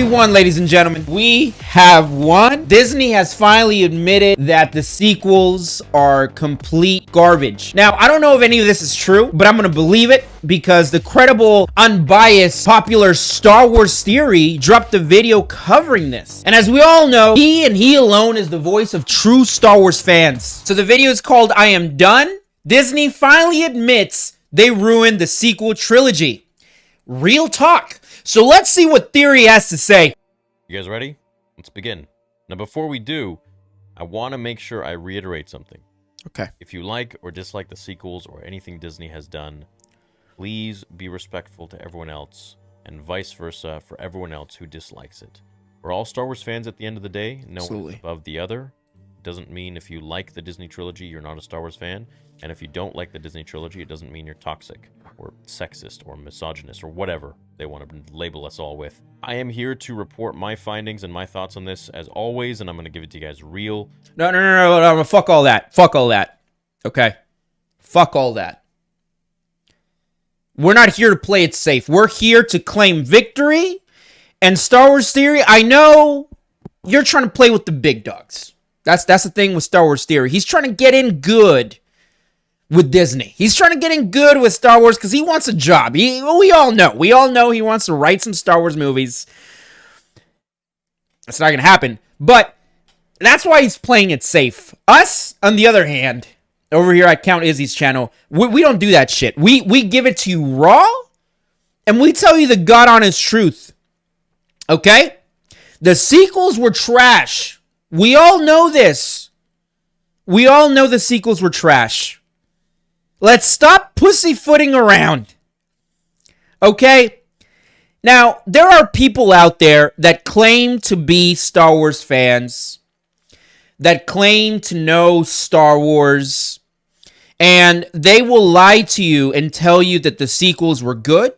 won, ladies and gentlemen. We have won. Disney has finally admitted that the sequels are complete garbage. Now, I don't know if any of this is true, but I'm gonna believe it because the credible, unbiased, popular Star Wars Theory dropped a video covering this. And as we all know, he and he alone is the voice of true Star Wars fans. So the video is called I Am Done. Disney finally admits they ruined the sequel trilogy. Real talk. So let's see what Theory has to say. You guys ready? Let's begin. Now, before we do, I want to make sure I reiterate something. Okay. If you like or dislike the sequels or anything Disney has done, please be respectful to everyone else, and vice versa for everyone else who dislikes it. We're all Star Wars fans at the end of the day. No one's above the other. Doesn't mean if you like the Disney trilogy, you're not a Star Wars fan. And if you don't like the Disney trilogy, it doesn't mean you're toxic or sexist or misogynist or whatever they want to label us all with. I am here to report my findings and my thoughts on this as always, and I'm going to give it to you guys real. No. Fuck all that. Fuck all that. Okay? Fuck all that. We're not here to play it safe. We're here to claim victory. And Star Wars Theory, I know you're trying to play with the big dogs. That's the thing with Star Wars Theory. He's trying to get in good with Disney. He's trying to get in good with Star Wars because he wants a job. We all know he wants to write some Star Wars movies. It's not going to happen. But that's why he's playing it safe. Us, on the other hand, over here at Count Izzy's channel, we don't do that shit. We give it to you raw, and we tell you the God honest truth. Okay? The sequels were trash. We all know this. We all know the sequels were trash. Let's stop pussyfooting around. Okay? Now, there are people out there that claim to be Star Wars fans, that claim to know Star Wars, and they will lie to you and tell you that the sequels were good.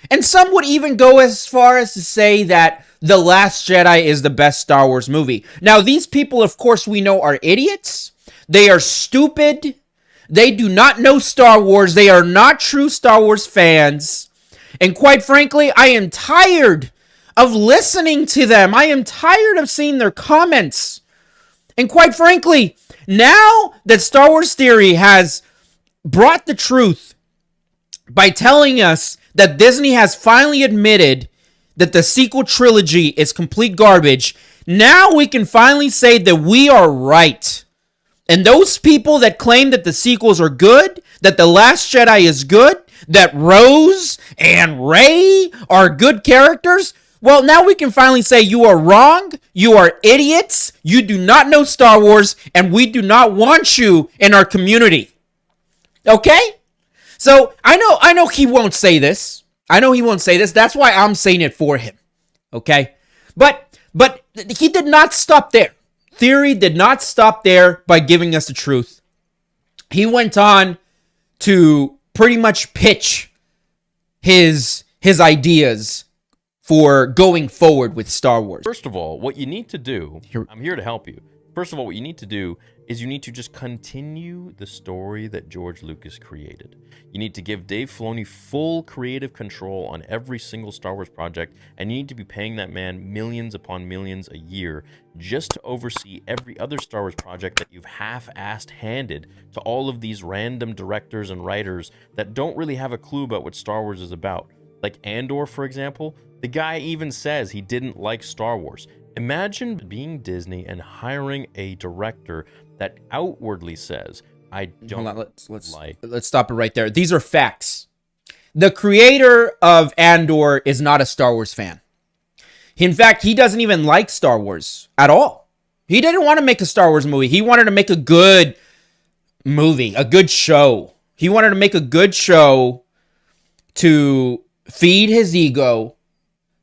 And some would even go as far as to say that The Last Jedi is the best Star Wars movie. Now, these people, of course, we know are idiots. They are stupid. They do not know Star Wars. They are not true Star Wars fans. And quite frankly, I am tired of listening to them. I am tired of seeing their comments. And quite frankly, now that Star Wars Theory has brought the truth by telling us that Disney has finally admitted that the sequel trilogy is complete garbage, now we can finally say that we are right. And those people that claim that the sequels are good, that The Last Jedi is good, that Rose and Rey are good characters, well, now we can finally say you are wrong, you are idiots, you do not know Star Wars, and we do not want you in our community. Okay? So, I know he won't say this. I know he won't say this. That's why I'm saying it for him. Okay? But he did not stop there. Theory did not stop there by giving us the truth. He went on to pretty much pitch his ideas for going forward with Star Wars. First of all, what you need to do, I'm here to help you. First of all, what you need to do is you need to just continue the story that George Lucas created. You need to give Dave Filoni full creative control on every single Star Wars project, and you need to be paying that man millions upon millions a year just to oversee every other Star Wars project that you've half-assed handed to all of these random directors and writers that don't really have a clue about what Star Wars is about. Like Andor, for example, the guy even says he didn't like Star Wars. Imagine being Disney and hiring a director that outwardly says, I don't let's stop it right there. These are facts. The creator of Andor is not a Star Wars fan. In fact, he doesn't even like Star Wars at all. He didn't want to make a Star Wars movie. He wanted to make a good movie, a good show. He wanted to make a good show to feed his ego,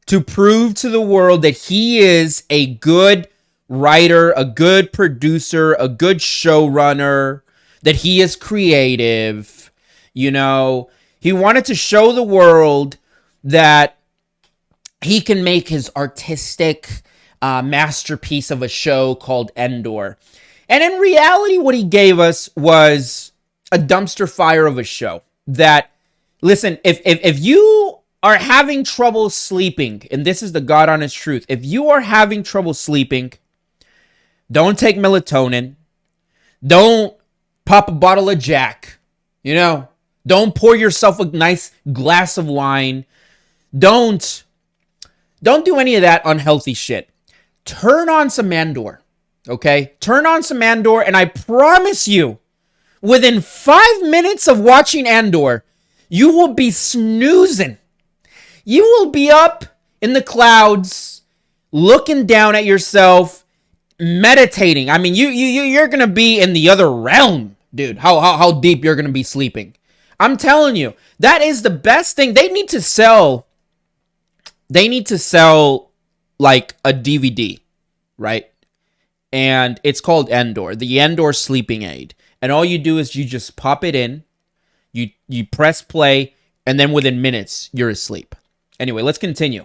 to prove to the world that he is a good writer, a good producer, a good showrunner, that he is creative. You know, he wanted to show the world that he can make his artistic masterpiece of a show called Andor. And in reality, what he gave us was a dumpster fire of a show that, listen, if you are having trouble sleeping, and this is the God honest truth, if you are having trouble sleeping, don't take melatonin. Don't pop a bottle of Jack. You know, don't pour yourself a nice glass of wine. Don't do any of that unhealthy shit. Turn on some Andor, okay? Turn on some Andor, and I promise you, within 5 minutes of watching Andor, you will be snoozing. You will be up in the clouds, looking down at yourself, meditating. I mean, you're gonna be in the other realm, dude. How deep you're gonna be sleeping. I'm telling you, that is the best thing. They need to sell like a DVD, right? And it's called Andor, the Andor sleeping aid. And all you do is you just pop it in, you press play, and then within minutes, you're asleep. Anyway, let's continue.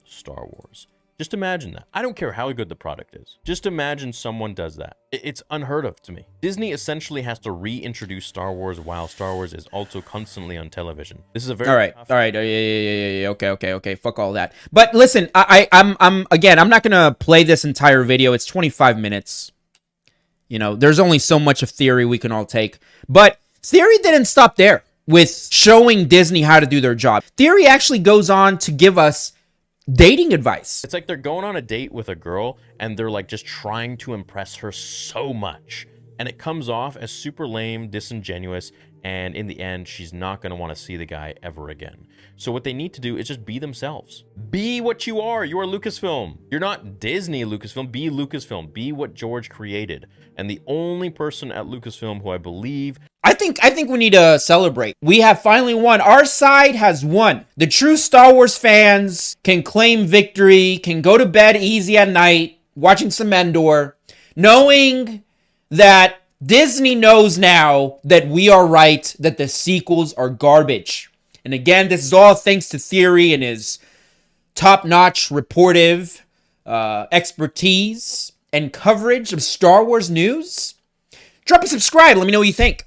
Star Wars. Just imagine that. I don't care how good the product is. Just imagine someone does that. It's unheard of to me. Disney essentially has to reintroduce Star Wars while Star Wars is also constantly on television. This is a very all right. Yeah. Okay. Fuck all that. But listen, I'm not gonna play this entire video. It's 25 minutes. You know, there's only so much of theory we can all take. But theory didn't stop there with showing Disney how to do their job. Theory actually goes on to give us dating advice. It's like they're going on a date with a girl and they're like just trying to impress her so much. And it comes off as super lame, disingenuous, and in the end, she's not going to want to see the guy ever again. So what they need to do is just be themselves. Be what you are. You are Lucasfilm. You're not Disney Lucasfilm. Be Lucasfilm. Be what George created. And the only person at Lucasfilm who I believe... I think we need to celebrate. We have finally won. Our side has won. The true Star Wars fans can claim victory, can go to bed easy at night, watching some Andor, knowing that Disney knows now that we are right, that the sequels are garbage. And again, this is all thanks to Theory and his top-notch reportive expertise and coverage of Star Wars news. Drop a subscribe. Let me know what you think.